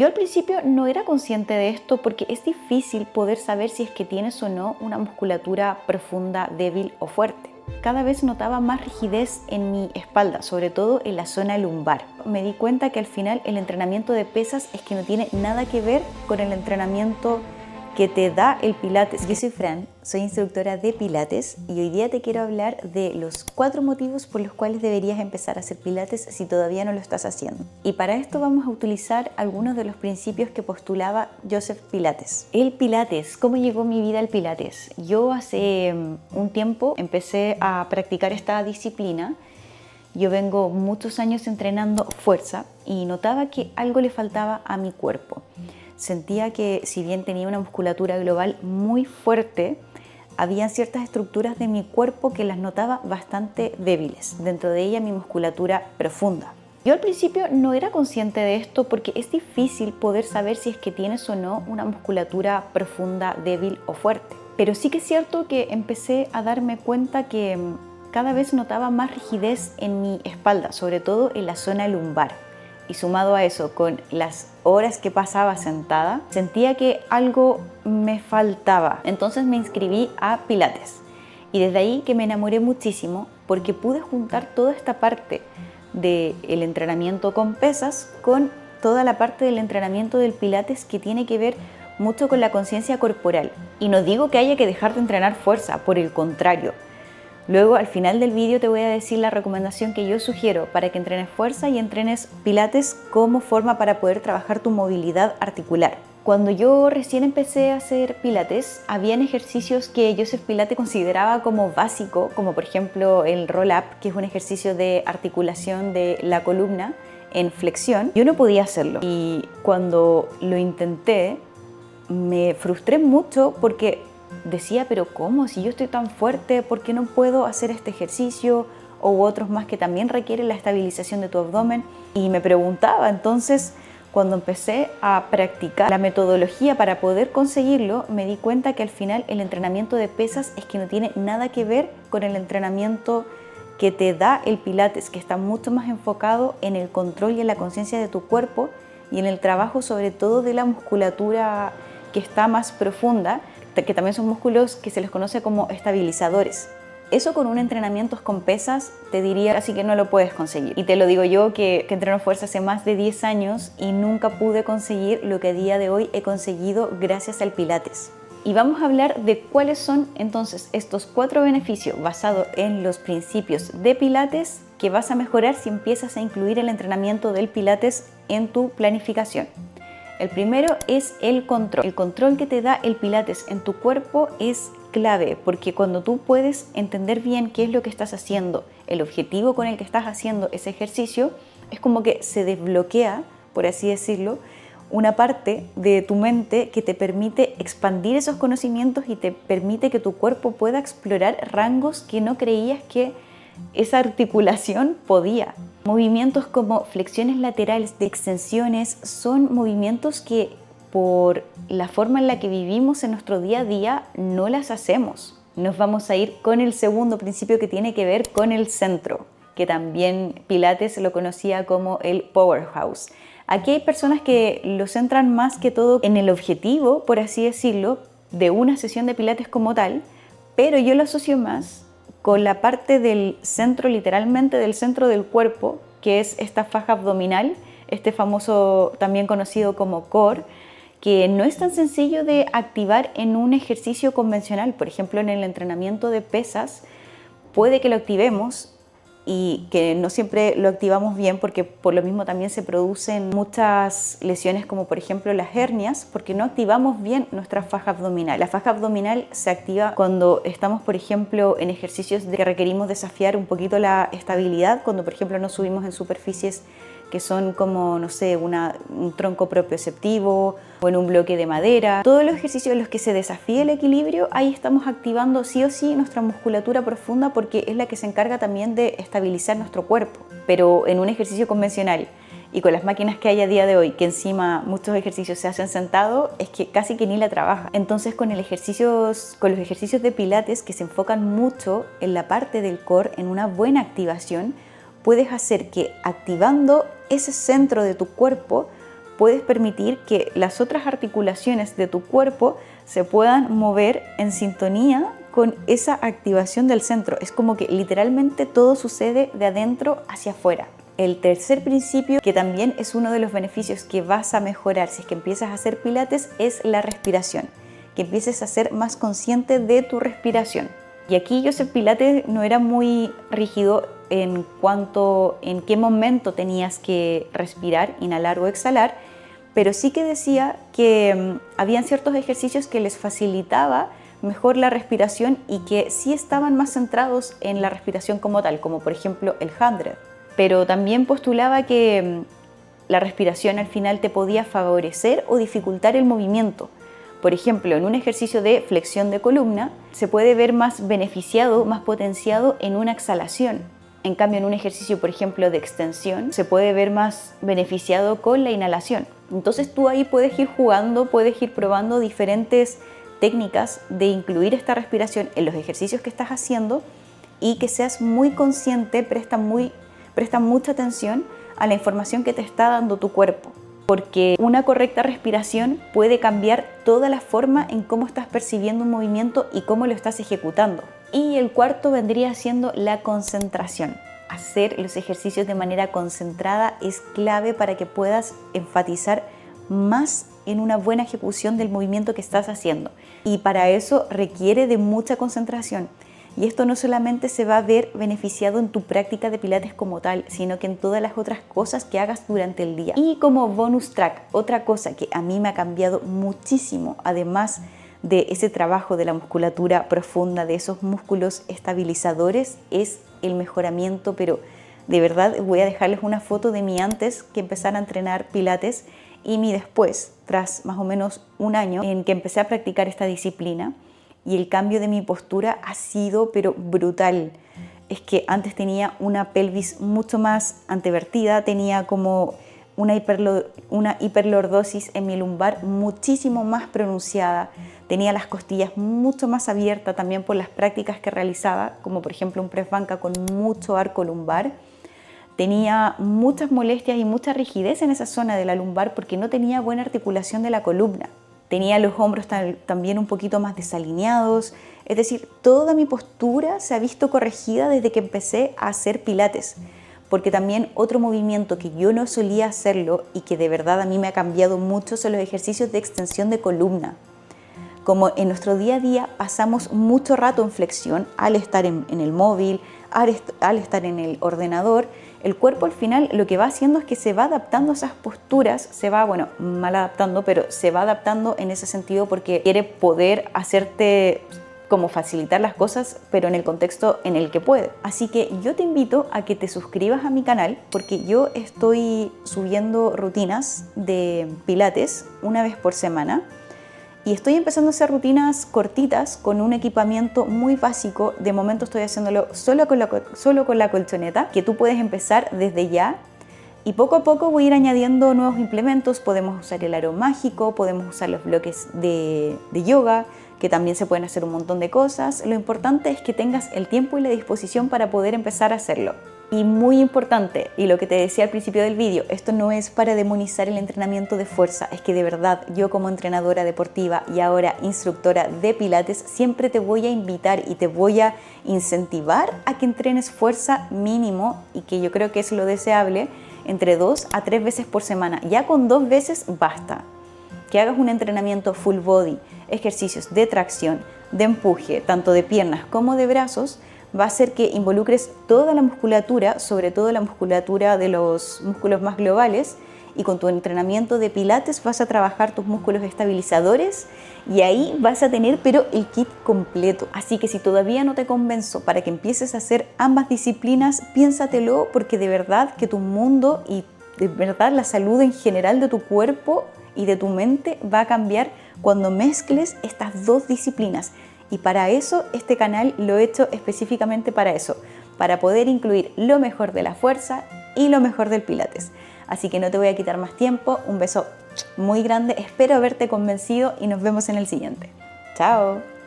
Yo al principio no era consciente de esto porque es difícil poder saber si es que tienes o no una musculatura profunda, débil o fuerte. Cada vez notaba más rigidez en mi espalda, sobre todo en la zona lumbar. Me di cuenta que al final el entrenamiento de pesas es que no tiene nada que ver con el entrenamiento que te da el Pilates. Yo soy Fran, soy instructora de Pilates y hoy día te quiero hablar de los 4 motivos por los cuales deberías empezar a hacer Pilates si todavía no lo estás haciendo. Y para esto vamos a utilizar algunos de los principios que postulaba Joseph Pilates. El Pilates, ¿cómo llegó mi vida al Pilates? Yo hace un tiempo empecé a practicar esta disciplina. Yo vengo muchos años entrenando fuerza y notaba que algo le faltaba a mi cuerpo. Sentía que si bien tenía una musculatura global muy fuerte, había ciertas estructuras de mi cuerpo que las notaba bastante débiles, dentro de ella mi musculatura profunda. Yo al principio no era consciente de esto porque es difícil poder saber si es que tienes o no una musculatura profunda, débil o fuerte. Pero sí que es cierto que empecé a darme cuenta que cada vez notaba más rigidez en mi espalda, sobre todo en la zona lumbar. Y sumado a eso, con las horas que pasaba sentada, sentía que algo me faltaba. Entonces me inscribí a Pilates. Y desde ahí que me enamoré muchísimo porque pude juntar toda esta parte del entrenamiento con pesas con toda la parte del entrenamiento del Pilates que tiene que ver mucho con la conciencia corporal. Y no digo que haya que dejar de entrenar fuerza, por el contrario. Luego, al final del vídeo te voy a decir la recomendación que yo sugiero para que entrenes fuerza y entrenes Pilates como forma para poder trabajar tu movilidad articular. Cuando yo recién empecé a hacer Pilates, habían ejercicios que Joseph Pilates consideraba como básico, como por ejemplo el roll-up, que es un ejercicio de articulación de la columna en flexión. Yo no podía hacerlo y cuando lo intenté me frustré mucho porque decía, pero ¿cómo? Si yo estoy tan fuerte, ¿por qué no puedo hacer este ejercicio? O otros más que también requieren la estabilización de tu abdomen. Y me preguntaba, entonces, cuando empecé a practicar la metodología para poder conseguirlo, me di cuenta que al final el entrenamiento de pesas es que no tiene nada que ver con el entrenamiento que te da el Pilates, que está mucho más enfocado en el control y en la conciencia de tu cuerpo y en el trabajo sobre todo de la musculatura que está más profunda, que también son músculos que se les conoce como estabilizadores. Eso con un entrenamiento con pesas te diría así que no lo puedes conseguir. Y te lo digo yo que entreno fuerza hace más de 10 años y nunca pude conseguir lo que a día de hoy he conseguido gracias al Pilates. Y vamos a hablar de cuáles son entonces estos 4 beneficios basados en los principios de Pilates que vas a mejorar si empiezas a incluir el entrenamiento del Pilates en tu planificación. El primero es el control. El control que te da el Pilates en tu cuerpo es clave porque cuando tú puedes entender bien qué es lo que estás haciendo, el objetivo con el que estás haciendo ese ejercicio, es como que se desbloquea, por así decirlo, una parte de tu mente que te permite expandir esos conocimientos y te permite que tu cuerpo pueda explorar rangos que no creías que esa articulación podía. Movimientos como flexiones laterales de extensiones son movimientos que por la forma en la que vivimos en nuestro día a día no las hacemos. Nos vamos a ir con el segundo principio que tiene que ver con el centro, que también Pilates lo conocía como el powerhouse. Aquí hay personas que lo centran más que todo en el objetivo, por así decirlo, de una sesión de Pilates como tal, pero yo lo asocio más con la parte del centro, literalmente del centro del cuerpo, que es esta faja abdominal, este famoso también conocido como core, que no es tan sencillo de activar en un ejercicio convencional. Por ejemplo, en el entrenamiento de pesas puede que lo activemos y que no siempre lo activamos bien porque por lo mismo también se producen muchas lesiones como por ejemplo las hernias porque no activamos bien nuestra faja abdominal. La faja abdominal se activa cuando estamos por ejemplo en ejercicios que requerimos desafiar un poquito la estabilidad, cuando por ejemplo nos subimos en superficies que son como, no sé, un tronco propioceptivo o en un bloque de madera. Todos los ejercicios en los que se desafía el equilibrio, ahí estamos activando sí o sí nuestra musculatura profunda porque es la que se encarga también de estabilizar nuestro cuerpo. Pero en un ejercicio convencional y con las máquinas que hay a día de hoy, que encima muchos ejercicios se hacen sentado, es que casi que ni la trabaja. Entonces con los ejercicios de Pilates que se enfocan mucho en la parte del core, en una buena activación, puedes hacer que activando ese centro de tu cuerpo puedes permitir que las otras articulaciones de tu cuerpo se puedan mover en sintonía con esa activación del centro. Es como que literalmente todo sucede de adentro hacia afuera. El tercer principio, que también es uno de los beneficios que vas a mejorar si es que empiezas a hacer pilates, es la respiración. Que empieces a ser más consciente de tu respiración. Y aquí yo hacer pilates no era muy rígido en cuanto en qué momento tenías que respirar, inhalar o exhalar, pero sí que decía que habían ciertos ejercicios que les facilitaba mejor la respiración y que sí estaban más centrados en la respiración como tal, como por ejemplo el 100. Pero también postulaba que la respiración al final te podía favorecer o dificultar el movimiento. Por ejemplo, en un ejercicio de flexión de columna se puede ver más beneficiado, más potenciado en una exhalación. En cambio, en un ejercicio, por ejemplo, de extensión, se puede ver más beneficiado con la inhalación. Entonces tú ahí puedes ir jugando, puedes ir probando diferentes técnicas de incluir esta respiración en los ejercicios que estás haciendo y que seas muy consciente, presta mucha atención a la información que te está dando tu cuerpo. Porque una correcta respiración puede cambiar toda la forma en cómo estás percibiendo un movimiento y cómo lo estás ejecutando. Y el cuarto vendría siendo la concentración. Hacer los ejercicios de manera concentrada es clave para que puedas enfatizar más en una buena ejecución del movimiento que estás haciendo. Y para eso requiere de mucha concentración. Y esto no solamente se va a ver beneficiado en tu práctica de pilates como tal, sino que en todas las otras cosas que hagas durante el día. Y como bonus track, otra cosa que a mí me ha cambiado muchísimo, además de ese trabajo de la musculatura profunda, de esos músculos estabilizadores, es el mejoramiento, pero de verdad voy a dejarles una foto de mi antes que empezara a entrenar pilates y mi después, tras más o menos un año en que empecé a practicar esta disciplina. Y el cambio de mi postura ha sido pero brutal. Es que antes tenía una pelvis mucho más antevertida, tenía como una hiperlordosis en mi lumbar muchísimo más pronunciada, tenía las costillas mucho más abiertas también por las prácticas que realizaba, como por ejemplo un press banca con mucho arco lumbar. Tenía muchas molestias y mucha rigidez en esa zona de la lumbar porque no tenía buena articulación de la columna. Tenía los hombros también un poquito más desalineados, es decir, toda mi postura se ha visto corregida desde que empecé a hacer pilates, porque también otro movimiento que yo no solía hacerlo y que de verdad a mí me ha cambiado mucho son los ejercicios de extensión de columna. Como en nuestro día a día pasamos mucho rato en flexión al estar en el móvil, al estar en el ordenador, el cuerpo al final lo que va haciendo es que se va adaptando a esas posturas, se va, bueno, mal adaptando, pero se va adaptando en ese sentido porque quiere poder hacerte como facilitar las cosas, pero en el contexto en el que puede. Así que yo te invito a que te suscribas a mi canal porque yo estoy subiendo rutinas de pilates una vez por semana. Y estoy empezando a hacer rutinas cortitas con un equipamiento muy básico. De momento estoy haciéndolo solo con la colchoneta, que tú puedes empezar desde ya. Y poco a poco voy a ir añadiendo nuevos implementos. Podemos usar el aro mágico, podemos usar los bloques de yoga, que también se pueden hacer un montón de cosas. Lo importante es que tengas el tiempo y la disposición para poder empezar a hacerlo. Y muy importante, y lo que te decía al principio del vídeo, esto no es para demonizar el entrenamiento de fuerza, es que de verdad yo como entrenadora deportiva y ahora instructora de pilates siempre te voy a invitar y te voy a incentivar a que entrenes fuerza mínimo, y que yo creo que es lo deseable, entre 2 a 3 veces por semana. Ya con 2 veces basta. Que hagas un entrenamiento full body, ejercicios de tracción, de empuje, tanto de piernas como de brazos, va a hacer que involucres toda la musculatura, sobre todo la musculatura de los músculos más globales, y con tu entrenamiento de pilates vas a trabajar tus músculos estabilizadores y ahí vas a tener pero el kit completo. Así que si todavía no te convenzo para que empieces a hacer ambas disciplinas, piénsatelo, porque de verdad que tu mundo y de verdad la salud en general de tu cuerpo y de tu mente va a cambiar cuando mezcles estas dos disciplinas. Y para eso este canal lo he hecho específicamente para eso, para poder incluir lo mejor de la fuerza y lo mejor del pilates. Así que no te voy a quitar más tiempo, un beso muy grande, espero haberte convencido y nos vemos en el siguiente. ¡Chao!